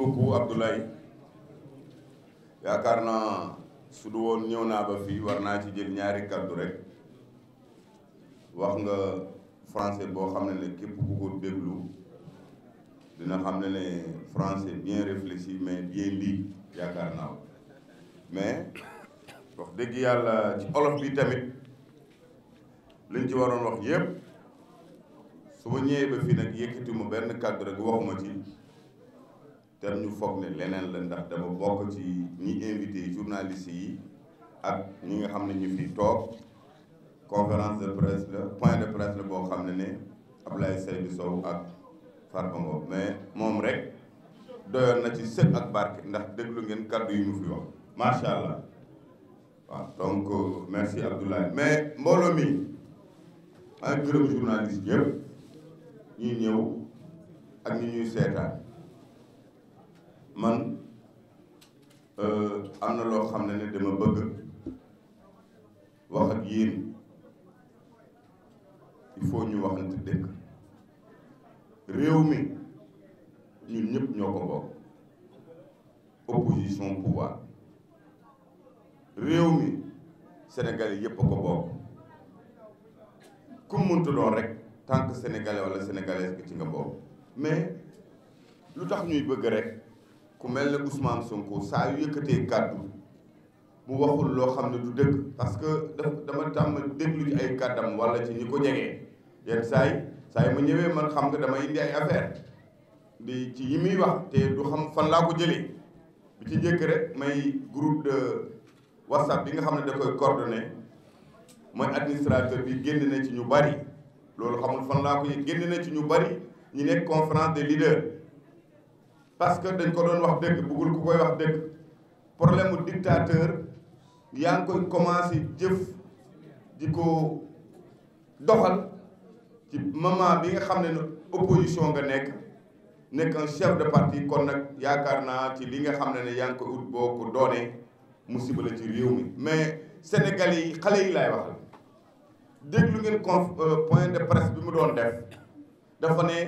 beaucoup Abdoulaye yaakaar naa su du woon ñëw naa ba fii war naa ci jël ñaari kaddu rek wax nga français boo xam ne képp ku ko déglu dina xam ne français bien réfléchi mais bien dit yaakaar naa mais wax dëgg yàlla ci olof bi tamit liñ ci waroon wax yépp su ma ñëwee ba fii nag yëkkati ma benn kaddu rek waxuma ci te ñu foog ne leneen la ndax dama bokk ci ñi invité journalistes yi ak ñi nga xam ne ñu fi toog conférence de presse la point de presse la boo xam ne Abdoulaye Seydou Sow ak Farba Ngom mais moom rek doyoon na ci sët ak barke ndax déglu ngeen kaddu yi mu fi wax macha allah waaw donc merci Abdoulaye mais mbooloo mi maa ngi gërëm journaliste yëpp ñuy ñëw ak ñi ñuy seetaan man am na loo xam ne dama bëgg wax ak yéen il faut ñu waxante dëgg réew mi ñun ñëpp ñoo ko bokk opposition pouvoir réew mi sénégalais yëpp a ko bokk ku mënta doon rek tant que sénégalais wala sénégalaise que ci nga bokk mais lu tax ñuy bëgg rek ku mel ne Ousmane Sonko saa yu yëkkatee kàddu mu waxul loo xam ne du dëgg parce que dama tàmm déglu ci ay kàddam wala ci ñi ko jegee yenn saa yi ma ñëwee man xam nga dama indi ay affaire di ci yi muy wax te du xam fan laa ko jëlee bi ci njëkk rek may groupe de WhatsApp bi nga xam ne da koy coordonné mooy administrateur bi génn na ci ñu bari loolu xamul fan laa ko génn na ci ñu bari ñu nekk conférence des leaders parce que dañ ko doon wax dëgg bëggul ku koy wax dëgg problème mu dictateur yaa ngi koy commencé jëf di ko doxal ci moment bi nga xam ne opposition nga nekk un chef de parti kon nag yaakaar naa ci li nga xam ne yaa ngi koy ut boo ko doonee musiba la ci réew mi mais Sénégalais yi xale yi laay waxal déglu ngeen point de presse bi mu doon def dafa ne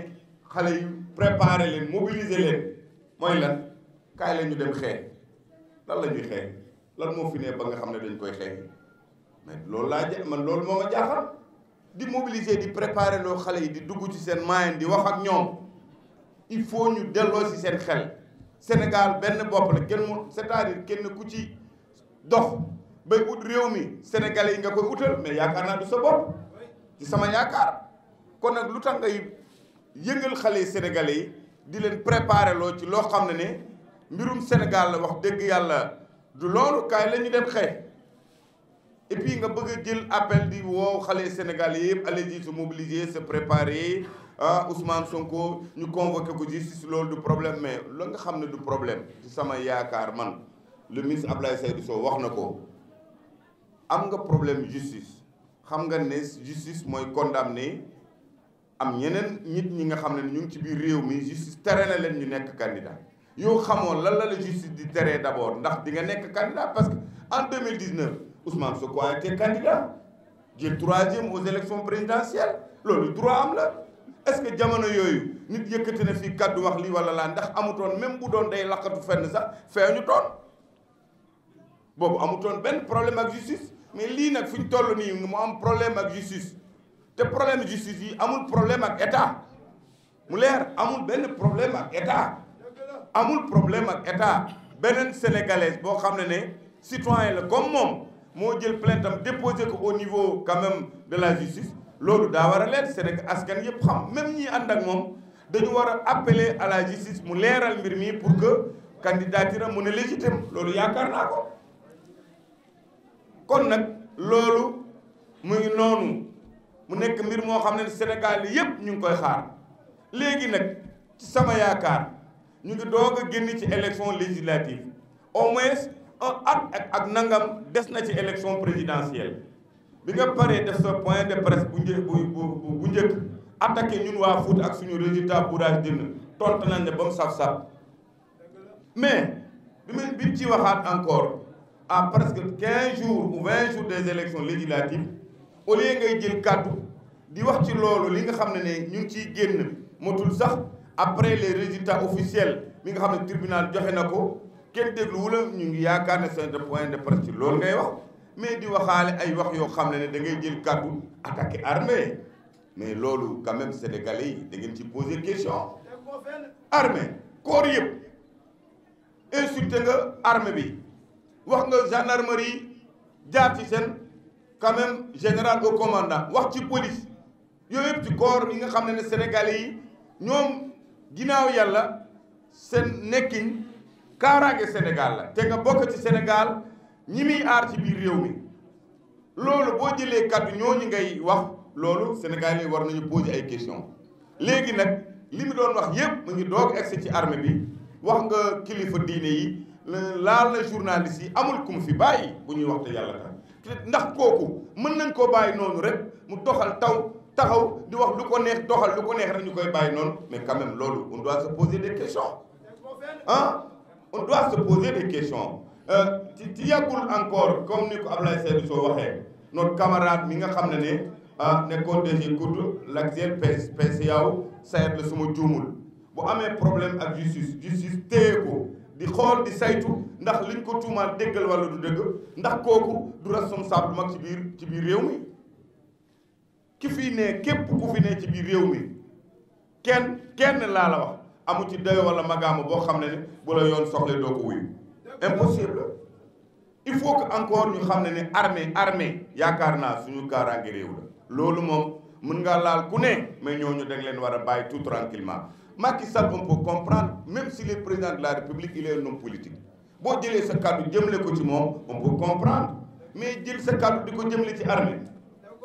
xale yi préparer leen mobiliser leen mooy lan kaay la ñu dem xeex lan la ñuy xeex lan moo fi ne ba nga xam ne dañ koy xeex mais loolu man loolu moo ma jaaxal di mobiliser di préparer loo xale yi di dugg ci seen moyen di wax ak ñoom il faut ñu delloo ci seen xel Sénégal benn bopp la kenn mu c'est-à-dire kenn ku ci dox bay ut réew mi Sénégalais yi nga koy utal mais yaakaar naa du sa bopp ci sama yaakaar kon nag lu tax ngay yëngal xale yi Sénégalais yi di leen préparer loo ci loo xam ne mbirum Sénégal la wax dëgg yàlla du loolu kaay la ñu dem xeex et puis nga bëgg a jël appel di woo xale Sénégalais yëpp allez-y se mobiliser se préparer Ousmane Sonko ñu convoqué ko justice loolu du problème mais la nga xam ne du problème ci sama yaakaar man le ministre Abdoulaye Seydou Sow wax na ko am nga problème justice xam nga ne justice mooy condamné am ñeneen nit ñi nga xam ne ñu ngi ci biir réew mi justice tere na leen ñu nekk candidat yow xamoon lan la justice di teree d'abord ndax di nga nekk candidat parce que en 2019 Ousmane Sonko a été candidat jël 3e aux élections présidentielles loolu droit am la est-ce que jamono yooyu nit yëkkati na fii kaddu wax lii wala laa ndax amutoon même bu doon day laqatu fenn sax feeñu toon boobu amutoon benn problème ak justice mais lii nag fu ñu toll nii mu am problème ak justice te problème justice yi amul problème ak état mu leer amul benn problème ak état amul problème ak état beneen sénégalaise boo xam ne citoyen la comme moom moo jël plainte am déposé ko au niveau quand même de la justice loolu daa war a leer Sénégal askan yëpp xam même ñi ànd ak moom dañu war a appeler à la justice mu leeral mbir mi pour que candidature am mu ne légitime loolu yaakaar naa ko kon nag loolu mu ngi noonu mu nekk mbir moo xam ne Sénégal yëpp ñu ngi koy xaar léegi nag ci sama yaakaar ñu ngi doog a génn ci élection législative au moins ak nangam des na ci élection présidentielle bi nga paree def sa point de presse bu njëkk attaqué ñun waa Fouta ak suñu résultat bourrage dënn tontu nañ ne ba mu saf-saf mais bi ci waxaat encore à presque 15 jours ou 20 jours des élections législatives au lieu ngay jël kàddu di wax ci loolu li nga xam ne ñu ngi ciy génn motul sax après les résultats officiels mi nga xam ne tribunal joxe na ko kenn dégluwu la ñu ngi yaakaar ne c'est de point de presse ci loolu ngay wax mais di waxaale ay wax yoo xam ne da ngay jël kàddu attaqué armée mais loolu quand même sénégalais yi da ngeen ci poser question. armée corps yëpp insulté nga armée bi wax nga gendarmerie jaar ci seen quand même général au commandant wax ci police yooyu yëpp ci corps yi nga xam ne sénégalais yi ñoom ginnaaw yàlla seen nekkin kaaraange Sénégal la te nga bokk ci Sénégal ñi muy aar ci biir réew mi loolu boo jëlee kàddu ñooñu ngay wax loolu sénégalais yi war nañu poser ay questions léegi nag li mu doon wax yëpp mu ngi doog egsi ci armée bi wax nga kilifa diine yi laal na journaliste yi amul kum fi bàyyi bu ñuy wax te yàlla tax ndax kooku mën nañ koo bàyyi noonu rek mu doxal taxaw di wax lu ko neex doxal lu ko neex rek ñu koy bàyyi noonu mais quand même loolu on doit se poser des questions on doit se poser des questions ci yàggul encore comme ni ko Ablaye Seydou Sow waxee notre camarade mi nga xam ne nekkoon DG COUD l'actuel PCAO sayet la suma juumul bu amee problème ak justice téye ko di xool di saytu ndax liñ ko tuumaal déggal wala du dëgg ndax kooku du responsable mag ci biir réew mi ki fii ne képp ku fi ne ci biir réew mi kenn laa la wax amu ci dayo wala magaama boo xam ne bu la yoon soxle doo ko wuyu impossible. il faut que encore ñu xam ne armée yaakaar naa suñu kaaraange réew la loolu moom mën ngaa laal ku ne mais ñooñu da nga leen war a bàyyi tout tranquillement Macky Sall on peut comprendre même si le président de la République il est un homme politique boo jëlee sa kàddu jëmle ko ci moom on peut comprendre mais jël sa kàddu di ko jëmle ci armée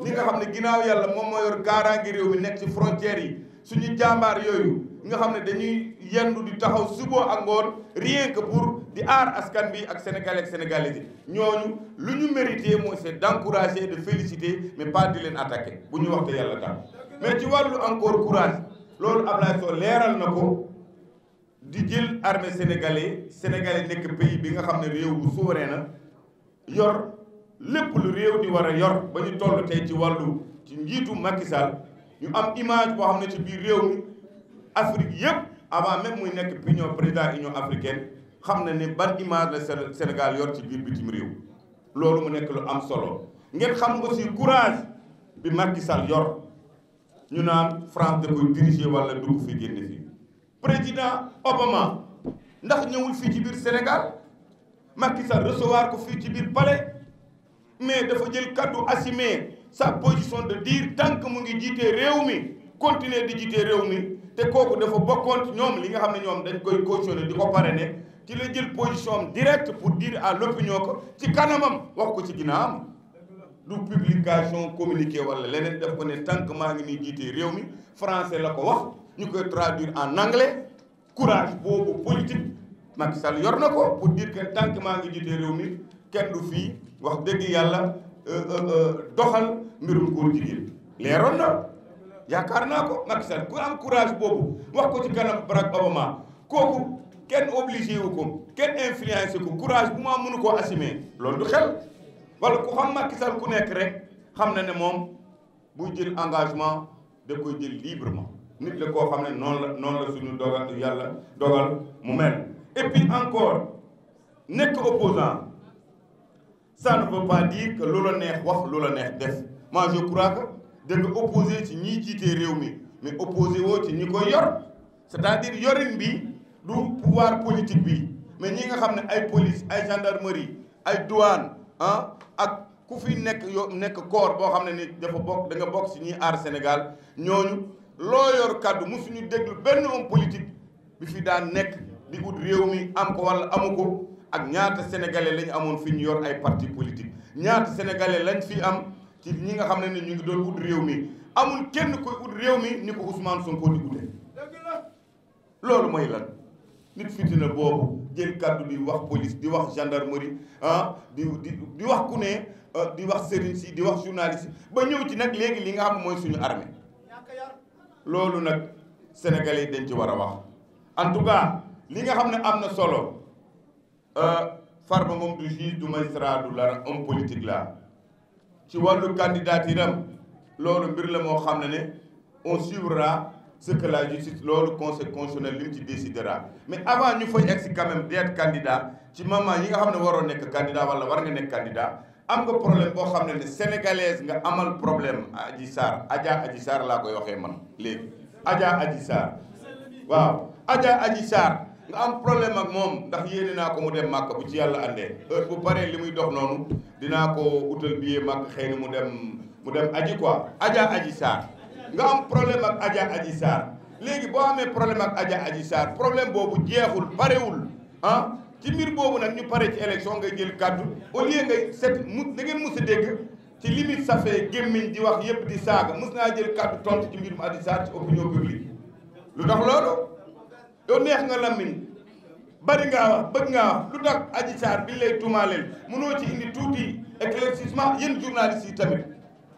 li nga xam ne ginnaaw yàlla moom moo yor kaaraange réew mi nekk ci frontières yi suñu jàmbaar yooyu nga xam ne dañuy yendu di taxaw suba ak ngoon rien que pour di aar askan bi ak sénégalais ak sénégalaises yi ñooñu lu ñu mérité mooy c'est d'encourager de féliciter mais pas di leen attaquer bu ñu waxte yàlla tax mais ci wàllu encore courage loolu Ablaye Sow leeral na ko di jël armée sénégalais nekk pays bi nga xam ne réew bu souverain na yor lépp lu réew di war a yor ba ñu toll tey ci njiitu Macky Sall ñu am image boo xam ne ci biir réew mi Afrique yëpp avant même muy nekk président Union africaine xam na ne ban image la Sénégal yor ci biir bitim réew loolu mu nekk lu am solo ngeen xam aussi courage bi Macky Sall yor ñu naan France da koy diriger wala dugg fi génn fii président Obama ndax ñëwul fii ci biir Sénégal Macky Sall recevoir ko fii ci biir palais mais dafa jël kaddu assumer sa position de dire tant que mu ngi jiitee réew mi continuer di jiitee réew mi te kooku dafa bokkoon ñoom li nga xam ne ñoom dañ koy cautionner di ko parrainer ci la jël position directe pour dire à l'opinion que ci kanamam wax ko ci ginnaawam du publication communiqué wala leneen def ko ne tant que maa ngi nii jiitee réew mi français la ko wax ñu koy traduire en anglais courage boobu politique Macky Sall yor na ko pour dire que tant que maa ngi jiitee réew mi kenn du fii wax dëgg yàlla doxal mbirum góor jigéen leeroon na yaakaar naa ko Macky Sall ku am courage boobu wax ko ci kanam Barack Obama kooku kenn obligé wu ko kenn influencé ko courage bu ma mënu koo assumer loolu du xel wala ku xam Macky Sall ku nekk rek xam na ne moom buy jël engagement da koy jël librement nit la koo xam ne noonu la suñu dogal mu mel et puis encore nekk opposant ça ne veut pas dire que loola neex wax loola neex def moi je crois que da nga opposé ci ñiy jiitee réew mi mais opposé woo ci ñi koy yor c'est-à-dire yorin bi du pouvoir politique bi mais ñi nga xam ne ay police ay gendarmerie ay douane ak ku fi nekk corps boo xam ne ni dafa bokk da nga bokk ci ñiy aar Sénégal ñooñu loo yor kaddu musuñu déglu benn homme politique bi fi daan nekk di ut réew mi am ko wala amu ko ak ñaata sénégalais lañ amoon fi ñu yor ay parti politique ñaata sénégalais lañ fi am ci ñi nga xam ne ni ñu ngi doon ut réew mi amul kenn koy ut réew mi ni ko Ousmane Sonko di ute loolu mooy lan nit fitina boobu jël kàddu di wax police di wax gendarmerie di wax ku ne di wax sëriñ si di wax journaliste ba ñëw ci nag léegi li nga xam mooy suñu armée loolu nag sénégalais yi dañ ci war a wax en tout cas li nga xam ne am na solo Farba moom du juge du magistrat du la homme politique la ci wàllu candidature am loolu mbir la moo xam ne on suivra ce que la justice loolu conseil constitutionnel li mu ci décidera mais avant ñu fay egsi quand même d'être candidat ci moment yi nga xam ne waroo nekk candidat wala war nga nekk candidat am nga problème boo xam ne sénégalaise nga amal problème Adji Sarr Adji Sarr laa koy waxee man léegi Adji Sarr waaw Adji Sarr nga am problème ak moom ndax yéene naa ko mu dem màkk bu ci yàlla andee heure bu paree li muy dox noonu dinaa ko utal billet màkk xëy na mu dem aji quoi Adji Sarr nga am problème ak Adji Sarr léegi boo amee problème ak Adji Sarr problème boobu jeexul parewul ah ci mbir boobu nag ñu pare ci élection ngay jël kàddu au lieu ngay da ngeen mus a dégg ci limite safee gémmiñ di wax yëpp di saaga mus naa jël kàddu tontu ci mbirum Adji Sarr ci opinion publique lu tax loolu yow neex nga lammiñ bari ngaa wax bëgg ngaa wax lu tax Adji Sarr bi lay tuumaaleel mënoo ci indi tuuti éclaircissement yéen journalistes yi tamit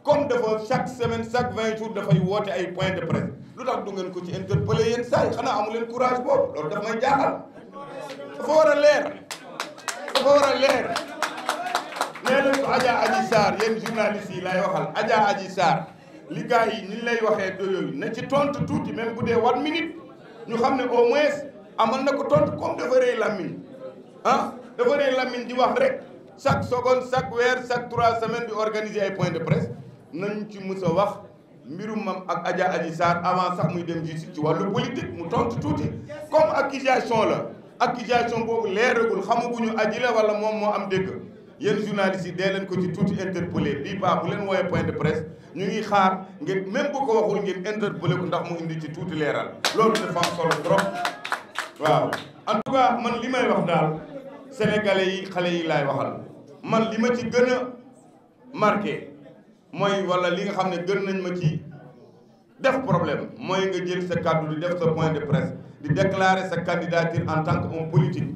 comme dafa chaque semaine chaque 20 jours dafay woote ay point de presse lu tax du ngeen ko ci interpeller yéen saa yi xanaa amu leen courage boobu loolu daf may jaaxal dafa war a leer nee nañ ko Adji Sarr yéen journalistes yi lay waxal Adji Sarr li gars yi ni lay waxee doyooyu na ci tontu tuuti même bu dee 1 minute ñu xam ne au moins amal na ko tontu comme dafa rëy lamine dafa rëy lamine di wax rek chaque seconde chaque weer chaque 3 semaines di organiser ay point de presse nañ ci mus a wax mbirum mam ak Adji Sarr avant sax muy dem justice ci wàllu politique mu tontu tuuti comme accusation la accusation boobu leeragul xamaguñu aji la wala moom moo am dégg yéen journalistes yi dee leen ko ci tuuti interpellé bii baa bu leen wooyee point de presse ñu ngi xaar ngeen même bu ko waxul ngeen interpellé ko ndax mu indi ci tuuti leeral loolu dafa am solo trop waaw en tout cas man li may wax daal sénégalais yi xale yi laay waxal man li ma ci gën a marqué mooy wala li nga xam ne gën nañ ma ci def problème mooy nga jël sa kàddu di def sa point de presse di déclarer sa candidature en tant que homme politique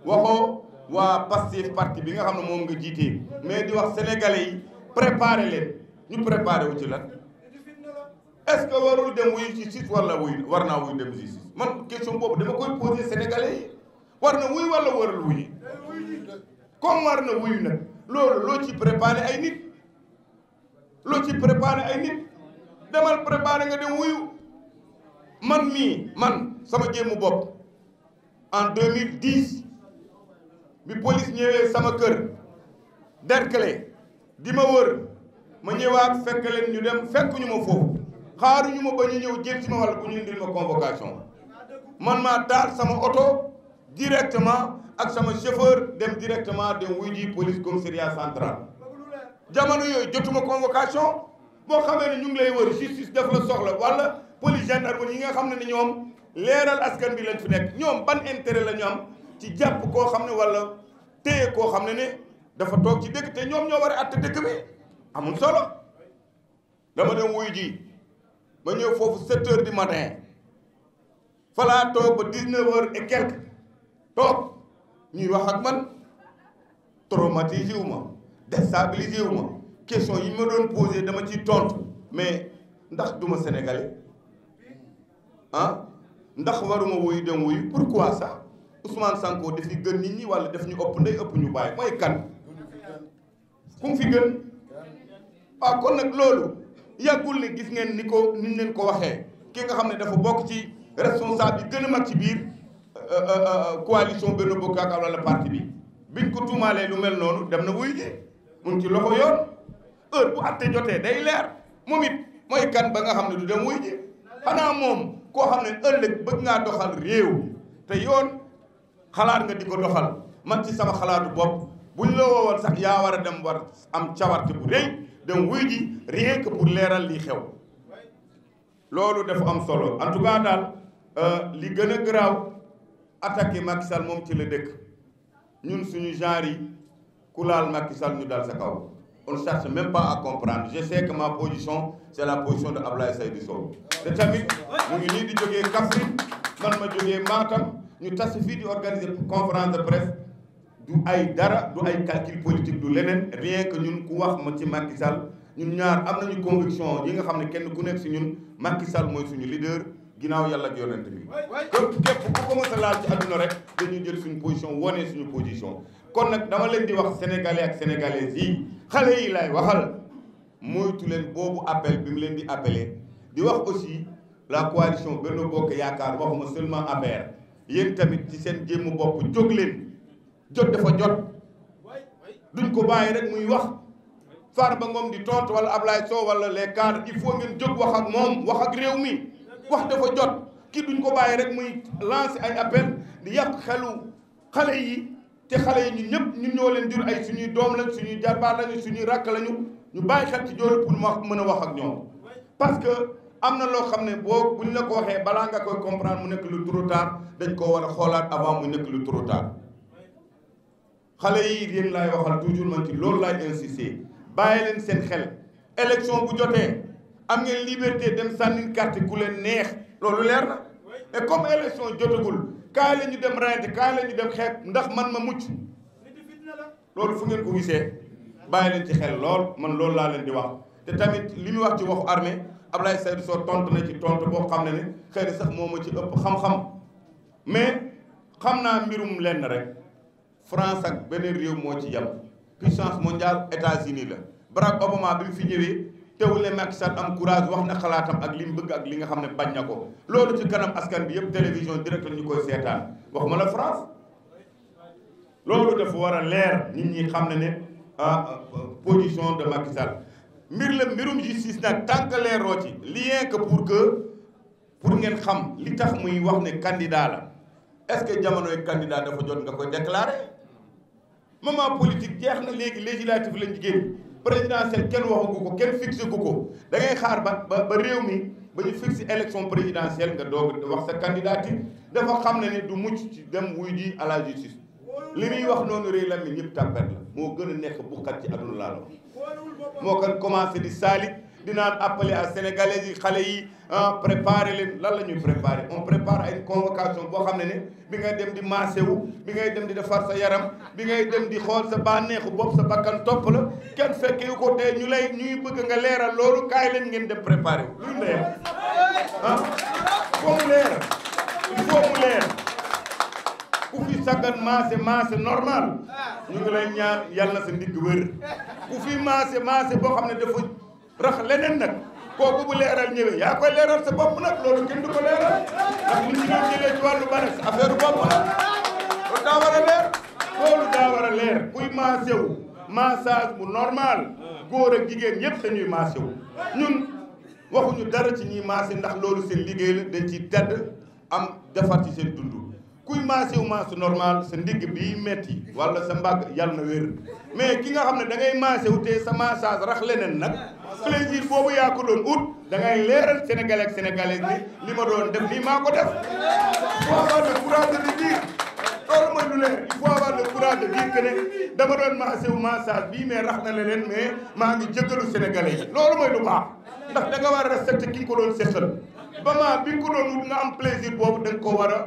waxoo waa Pastef parti bi nga xam ne moom nga jiitee mais di wax sénégalais yi préparer leen ñu préparer wu ci lan est-ce que warul dem wuyu justice wala war naa wuyu dem justice man question boobu dama koy poser sénégalais yi war na wuyu wala warul wuyu comme war na wuyu nag loolu loo ci préparer ay nit demal préparer nga dem wuyu man sama jéemu bopp en 2010 bi police ñëwee sama kër Derklé di ma wër ma ñëwaat fekk leen ñu dem fekk ñu ma foofu xaaruñu ma ba ñu ñëw jël ci ma wala bu ñu indil ma convocation man maa taal sama oto directement ak sama chauffeur dem directement dem wuy ji police commissariat central jamono yooyu jotuma convocation boo xamee ne ñu ngi lay wër justice def la soxla wala police gendarmerie yi nga xam ne ni ñoom leeral askan bi lañ fi nekk ñoom ban intérêt la ñu am ci jàpp koo xam ne wala téye koo xam ne dafa toog ci dëkk te ñoom ñoo war a àtte dëkk bi amul solo dama dem wuy ji ba ñëw foofu 7 heures du matin falaa toog ba 19 heures et quelque toog ñuy wax ak man traumatisé wu ma déstabilisé wu ma question yi ma doon posé dama ciy tontu mais ndax duma sénégalais ndax waruma wuyu dem wuyu pourquoi ça Ousmane Sonko dafi gën nit ñi wala daf ñu ëpp ndey ëpp ñu bàyyi mooy kan ku mu fi gën kon nag loolu yàggul ne gis ngeen ni ñu leen ko waxee ki nga xam ne dafa bokk ci responsable yi gën a mag ci biir coalition Benno Bokk Yaakaar wala parti bi biñ ko tuumaalee lu mel noonu dem na wuyu ji mun ci loxo yoon heure bu atte jotee day leer moom it mooy kan ba nga xam ne du dem wuyu ji xanaa moom koo xam ne ëllëg bëgg ngaa doxal réew te yoon xalaat nga di ko doxal man ci sama xalaatu bopp buñ la woowoon sax yaa war a dem war am cawarte bu rëy dem wuy ji rien que pour leeral lii xew loolu dafa am solo en tout cas daal li gën a garaaw attaqué Macky Sall moom ci la dëkk ñun suñu genre yi ku laal Macky Sall ñu dal sa kaw on ne cherche même pas à comprendre je sais que ma position c'est la position de Ablaye Seydou Sow te tamit mu ngi nii di jógee Kaffrine man ma jógee Matam ñu tas fii di organiser conférence de presse du ay dara du ay calcul politique du leneen rien que ñun ku wax ma ci Macky Sall ñun ñaar am nañu conviction yi nga xam ne kenn ku nekk si ñun Macky Sall mooy suñu leader ginnaaw yàlla ak yonent bi kon képp ku ko mës a laal ci àdduna rek dañuy jël suñu position wane suñu position kon nag dama leen di wax sénégalais ak sénégalaises yi xale yi laay waxal moytu leen boobu appel bi mu leen di appelé di wax aussi la coalition Benno Bokk Yaakaar waxuma seulement APR yéen tamit ci seen jéem bopp jóg leen jot dafa jot duñ ko bàyyi rek muy wax Farba Ngom di tontu wala Ablaye Sow wala les cadres il faut ngeen jóg wax ak moom wax ak réew mi wax dafa jot kii duñ ko bàyyi rek muy lancer ay appel di yàq xelu xale yi te xale yi ñun ñëpp ñun ñoo leen jur ay suñuy doom lañ suñuy jarbaar lañu suñuy rakk lañu ñu bàyyi xel ci joolu pour mën a wax ak ñoom parce que am na loo xam ne boo buñ la ko waxee balaa nga koy comprendre mu nekk lu trop tard dañ ko war a xoolaat avant mu nekk lu trop tard xale yi yéen laay waxal toujours man ci loolu laay insister bàyyi leen seen xel élection bu jotee am ngeen liberté dem sànni carte ku leen neex loolu leer na et comme élection jotagul kaay la ñu dem reyante kaay la ñu dem xeex ndax man ma mucc loolu fu ngeen ko gisee bàyyi leen ci xel lool man loolu laa leen di wax te tamit li muy wax ci waxu armée Ablaye Seydou Sow tontu na ci tontu boo xam ne xëy na sax moo ma ci ëpp xam-xam mais xam naa mbirum lenn rek France ak beneen réew moo ci yem puissance mondiale États-Unis la Barack Obama bi mu fi ñëwee teewul ne Macky Sall am courage wax na xalaatam ak li mu bëgg ak li nga xam ne bañ na ko loolu ci kanam askan bi yëpp télévision direct la ñu koy seetaan waxuma la France loolu dafa war a leer nit ñi xam ne ne position de Macky Sall mbirum justice nag tant que leeroo ci rien que pour ngeen xam li tax muy wax ne candidat la est-ce que jamonoy candidat dafa jot nga koy déclarer moment politique jeex na léegi législative lañ jigéen présidentielle kenn waxagu ko kenn fixé gu ko da ngay xaar ba réew mi ba ñu fixé élection présidentielle nga doog wax sa candidature dafa xam ne du mucc ci dem wuy ji à la justice li muy wax noonu réew la mi ñëpp tàppet la moo gën a nekk buxat ci àdduna laa la wax moo kan commencé di saalit di naan appeler à sénégalais yi xale yi préparer leen lan la ñuy préparer on prépare ay convocation boo xam ne bi ngay dem di maasewu bi ngay dem di defar sa yaram bi ngay dem di xool sa bànneexu bopp sa bakkan topp la kenn fekke yu ko tee ñuy bëgg nga leeral loolu kaay leen ngeen dem préparer wu luy leer foo mu leer il faut mu leer ku fi saggan maase normal ñu ngi lay ñaan yàlla na sa ndigg wër ku fi maase boo xam ne dafa rax leneen nag kooku bu leeral ñëwee yaa koy leeral sa bopp nag loolu kenn du ko leeral ndax li ñu doon jëlee ci wàllu bare sa affaire bopp la loolu daa war a leer loolu daa war a leer kuy maasewu massage bu normal góor ak jigéen ñëpp dañuy maasewu ñun waxuñu dara ci ñuy maase ndax loolu seen liggéey la dañ ci tedd am defar ci seen dund kuy maasewu maase normal sa ndigg bii metti wala sa mbagg yàlla na wér mais ki nga xam ne da ngay maasewu te sa massage rax leneen nag plaisir boobu yaa ko doon ut da ngay leeral sénégalais ak sénégalaises ni li ma doon def nii maa ko def il faut avoir le courage de dire loolu mooy lu leer il faut avoir le courage de dire que ne dama doon maasewu massage bii mais rax na leneen mais maa ngi jëggalu sénégalais yi loolu mooy lu baax ndax da nga war a respecté ki nga ko doon séqal ba ma bi nga ko doon ut nga am plaisir boobu da nga ko war a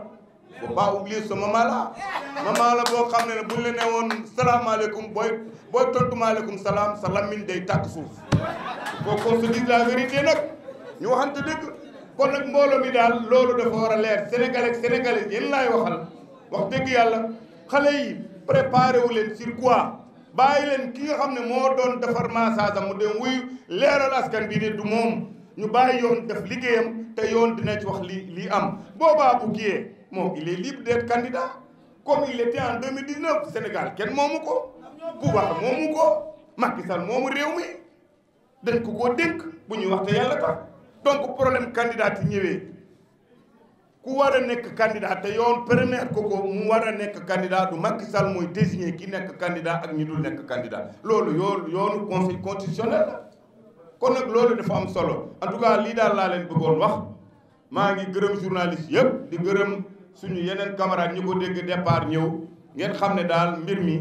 faut pas oublier ce moment là boo xam ne buñ la ne woon salaamaaleykum booy tontu maaleykum salaam sa lamine day tàkk suuf faut qu'on se dise la vérité nag ñu waxante dëgg kon nag mbooloo mi daal loolu dafa war a leer sénégalais sénégalais yéen laay waxal wax dëgg yàlla xale yi préparé wu leen sur quoi bàyyi leen ki nga xam ne moo doon defar massage am mu dem wuy leeral askan bi ne du moom ñu bàyyi yoon def liggéeyam te yoon dina ci wax lii am boobaa bu kiyee moom il est libre d'être candidat comme il était en 2019 Sénégal kenn moomu ko pouvoir moomu ko Macky Sall moomu réew mi dañ ko koo dénk bu ñuy wax te yàlla tax donc problème candidat yi ñëwee ku war a nekk candidat te yoon permettre ko mu war a nekk candidat du Macky Sall mooy désigner ki nekk candidat ak ñi dul nekk candidat loolu yoonu conseil constitutionnel la kon nag loolu dafa am solo en tout cas lii daal laa leen bëggoon wax maa ngi gërëm journaliste yëpp di gërëm suñu yeneen camarades ñu ko dégg départ ñëw ngeen xam ne daal mbir mi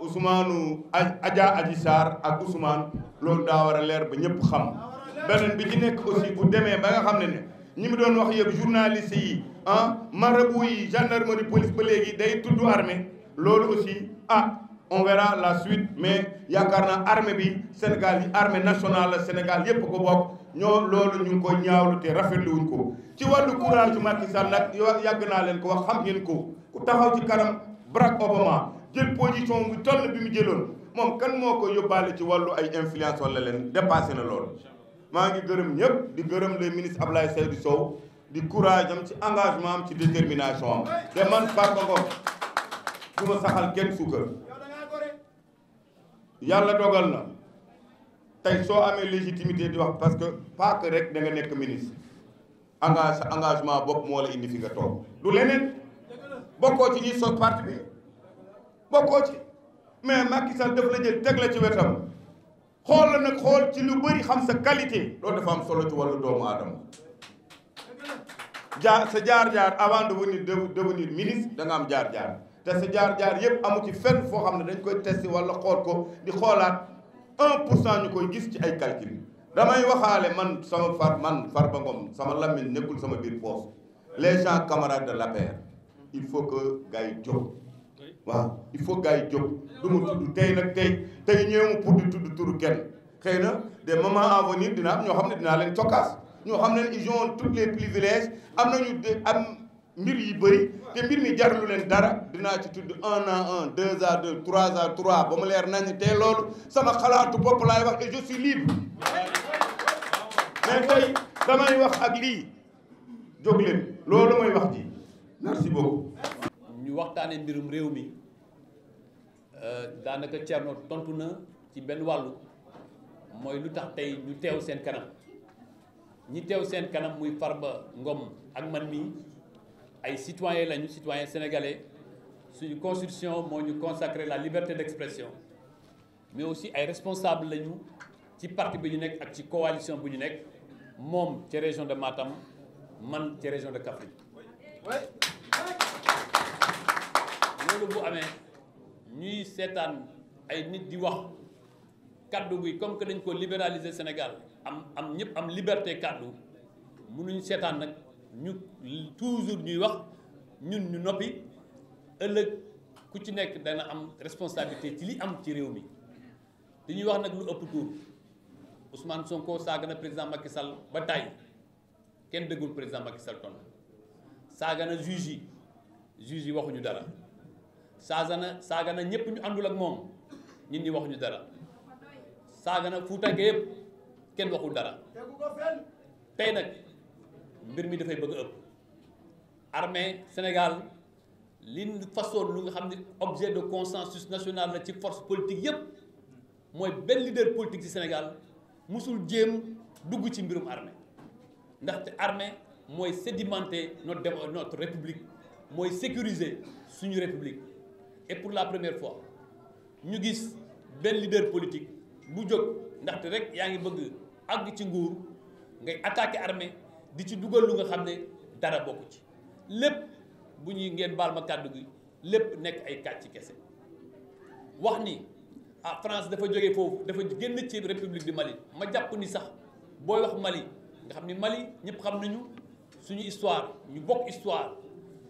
Ousmane Adji Sarr ak Ousmane loolu daa war a leer ba ñëpp xam beneen bi ci nekk aussi bu demee ba nga xam ne ñi mu doon wax yëpp journaliste yi marabout yi gendarmerie police ba léegi day tudd armée loolu aussi on verra la suite mais yaakaar naa armée bi Sénégal yi armée nationale la Sénégal yëpp ko bokk ñoo loolu ñu ngi ko ñaawlu te rafetlu wuñ ko ci wàllu courage Macky Sall nag yàgg naa leen ko wax xam ngeen ko ku taxaw ci kanam Barack Obama jël position bu toll bi mu jëloon moom kan moo ko yóbbaale ci wàllu ay influence wala leen dépassé na loolu maa ngi gërëm ñëpp di gërëm le ministre Abdoulaye Seydou Sow di courage am ci engagement am ci détermination am te man Farba Ngom du ma saxal kenn suukar yàlla dogal na tey soo amee légitimité di wax parce que pas que rek da nga nekk ministre sa engagement bopp moo la indi fi nga toog du leneen bokkoo ci ñi sos parti bi bokkoo ci mais Macky Sall daf la jël teg la ci wetam xool la nag xool ci lu bëri xam sa qualité loolu dafa am solo ci wàllu doomu aadama sa jaar-jaar avant de devenir ministre da nga am jaar-jaar te sa jaar-jaar yëpp amu ci fenn foo xam ne dañ koy testé wala xool ko di xoolaat 1% ñu koy gis ci ay calcul damay waxaale man Farba Ngom sama lammiñ nekkul sama biir poos les gens camarades de l'APR il faut que gars yi jóg waaw il faut gars yi jóg du mu tudd tey nag tey ñëwemu pour di tudd turu kenn xëy na des moments à venir dina am ñoo xam ne dinaa leen cokkaas ñoo xam ne ils ont tous les privilèges am nañu am mbir yu bëri te mbir mi jarlu leen dara dinaa ci tudd 1 à 1 2 à 2 3 à 3 ba mu leer nañ te loolu sama xalaatu bopp laay wax et je suis libre mais tey damay wax ak lii jóg leen loolu mooy wax ji merci beaucoup. ñu waxtaanee mbirum réew mi daanaka Thierno tontu na ci benn wàllu mooy lu tax tey ñu teew seen kanam ñi teew seen kanam muy Farba Ngom ak man mii ay citoyens lañu citoyens sénégalais suñu constitution moo ñu consacré la liberté d'expression mais aussi ay responsables lañu ci parti bi ñu nekk ak ci coalition bu ñu nekk moom ci région de Matam man ci région de Kaffrine. loolu bu amee ñuy seetaan ay nit di wax kaddu gi comme que dañ ko libéraliser Sénégal am ñëpp am liberté kaddu mënuñ seetaan nag ñu toujours ñuy wax ñun ñu noppi ëllëg ku ci nekk dana am responsabilité ci li am ci réew mi dañuy wax nag lu ëpp tuur Ousmane Sonko saaga na président Macky Sall ba tàyyi kenn déggul président Macky Sall tontu saaga na juge yi waxuñu dara saaga na ñëpp ñu àndul ak moom ñit ñi waxuñu dara saaga na fuutanke yëpp kenn waxul dara tey nag mbir mi dafay bëgg a ëpp armée Sénégal li façon lu nga xam ne objet de consensus national la ci force politique yëpp mooy benn leader politique ci Sénégal musul jéem dugg ci mbirum armée ndaxte armée mooy sédimenter notre république mooy sécuriser suñu république et pour la première fois ñu gis benn leader politique bu jóg ndaxte rek yaa ngi bëgg àgg ci nguur ngay attaquer armée di ci dugal lu nga xam ne dara bokku ci lépp bu ñuy ngeen baal ma kàddu gi lépp nekk ay kàcc kese wax ni France dafa jógee foofu dafa génn ci république du Mali ma jàpp ni sax booy wax Mali nga xam ni Mali ñëpp xam nañu suñu histoire ñu bokk histoire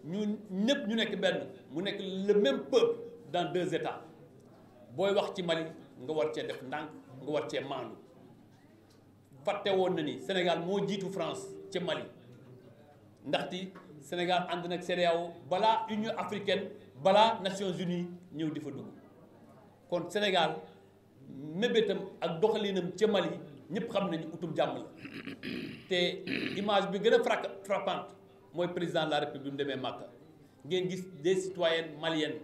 ñu ñëpp ñu nekk benn mu nekk le même peuple dans 2 États booy wax ci Mali nga war cee def ndànk nga war cee maandu fàtte woon na ni Sénégal moo jiitu France ca Mali ndaxte Sénégal ànd nag CEDEAO balaa Union africaine balaa Nations Unies ñëw di fa dugg kon Sénégal mébétam ak doxalinam ca Mali ñëpp xam nañu utum jàmm la te image bi gën a frappante mooy président de la République bi mu demee Màkka ngeen gis des citoyennes maliennes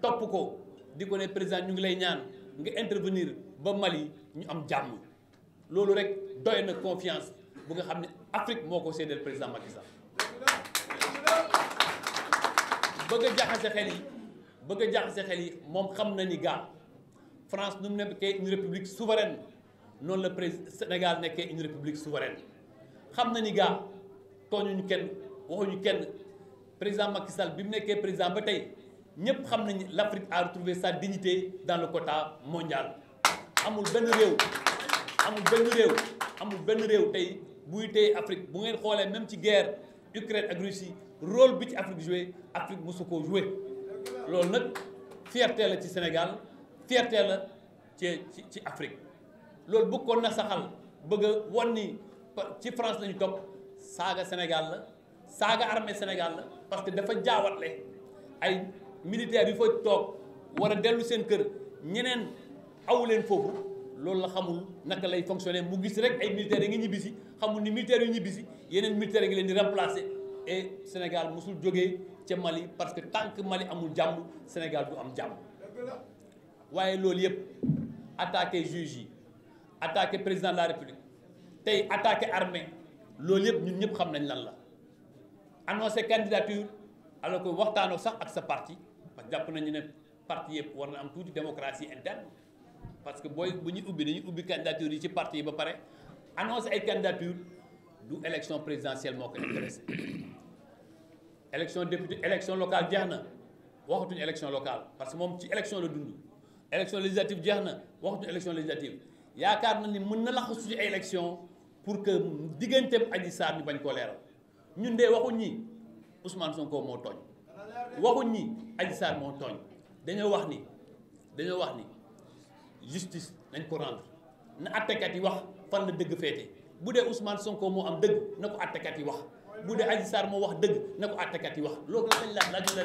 topp ko di ko ne président ñu ngi lay ñaan nga intervenir ba Mali ñu am jàmm loolu rek doy na confiance bu nga xam ne Afrique moo ko séddale président Macky Sall bëgg a jaxase xel yi moom xam na ni gaa France nu mu nekkee une république souveraine noonu la Sénégal nekkee une république souveraine xam na ni gaa tooñuñu kenn waxuñu kenn président Macky Sall bi mu nekkee président ba tey ñëpp xam nañu l'Afrique a retrouvé sa dignité dans le quota mondial amul benn réew tey buy téye Afrique bu ngeen xoolee même ci guerre Ukraine ak Russie rôle bi ci Afrique joué Afrique mosu koo joué loolu nag fierté la ci Sénégal fierté la ci Afrique loolu bëgg ko nasaxal bëgg a wan ni ci France lañu topp saaga Sénégal la saaga armée Sénégal la parce que dafa jaawatle ay militaires yu fa toog war a dellu seen kër ñeneen awu leen foofu loolu la xamul naka lay fonctionner mu gis rek ay militaires yi ngi ñibbisi xamul ni militaires yu ñibbisi yeneen militaires yi ngi leen di remplacer et Sénégal musul jógee ca Mali parce que tant que Mali amul jàmm Sénégal du am jàmm waaye loolu yëpp attaqué juge yi attaqué président de la République tey attaqué armée loolu yëpp ñun ñëpp xam nañ lan la annoncé candidature alors que waxtaanoo sax ak sa parti parce que jàpp nañu ne parti yëpp war na am tuuti démocratie interne parce que booy bu ñu ubbi dañuy ubbi candidature yi ci parti yi ba pare annoncé ay candidature du élection présidentielle moo ko intéressé élection député élection locale jeex na waxatuñu élection locale parce que moom ci élection la dund élection législative jeex na waxatuñu élection législative yaakaar na ni mën na laxasu ci ay élection pour que digganteem Adji Sarr ñu bañ koo leeral ñun de waxuñ ñi Ousmane Sonko moo tooñ waxuñ ñi Adji Sarr moo tooñ dañoo wax ni justice nañ ko rendre na attekat yi wax fan la dëgg féete bu dee Ousmane Sonko moo am dëgg na ko attekat yi wax bu dee Adji Sarr moo wax dëgg na ko attekat yi wax loolu lañ laaj la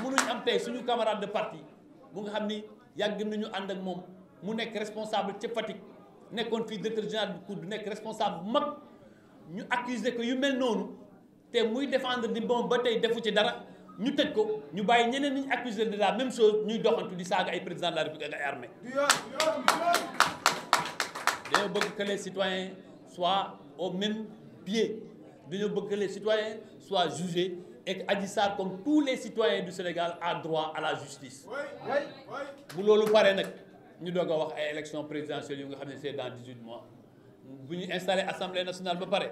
mënuñ am tey suñu camarade de parti bu nga xam ni yàgg nañu ànd ak moom mu nekk responsable ca Fatick nekkoon fii directeur général du COUD nekk responsable bu mag ñu accuser ko yu mel noonu te muy défendre di bon ba tey defu ci dara ñu tëj ko ñu bàyyi ñeneen ñi ñu accuser de la même chose ñuy doxantu di saaga ay président de la République ak ay armée dañoo bëgg que les citoyens soient au même pied dañoo bëgg que les citoyens soient jugés et que Adji Sarr comme tous les citoyens du Sénégal a droit à la justice bu loolu paree nag ñu doog a wax ay élections présidentielles yu nga xam ne c'est dans 18 mois bu ñu installé assemblée nationale ba pare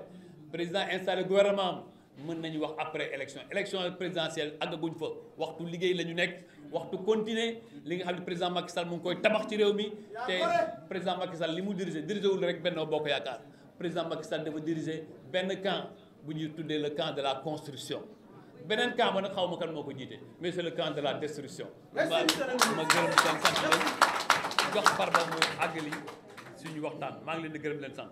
président installé gouvernement mën nañu wax après élection présidentielle àggaguñ fa waxtu liggéey la ñu nekk waxtu continuer li nga xam ne président Macky Sall mu ngi koy tabax ci réew mi te président Macky Sall li mu dirigé wul rek Benno Bokk Yaakaar président Macky Sall dafa diriger benn camp bu ñuy tuddee le camp de la construction beneen camp ba nag xaw ma kan moo ko jiite mais c'est le camp de la destruction ma gërëm seen sant leen jox Farba mu àggali suñu waxtaan maa ngi leen di gërëm leen sant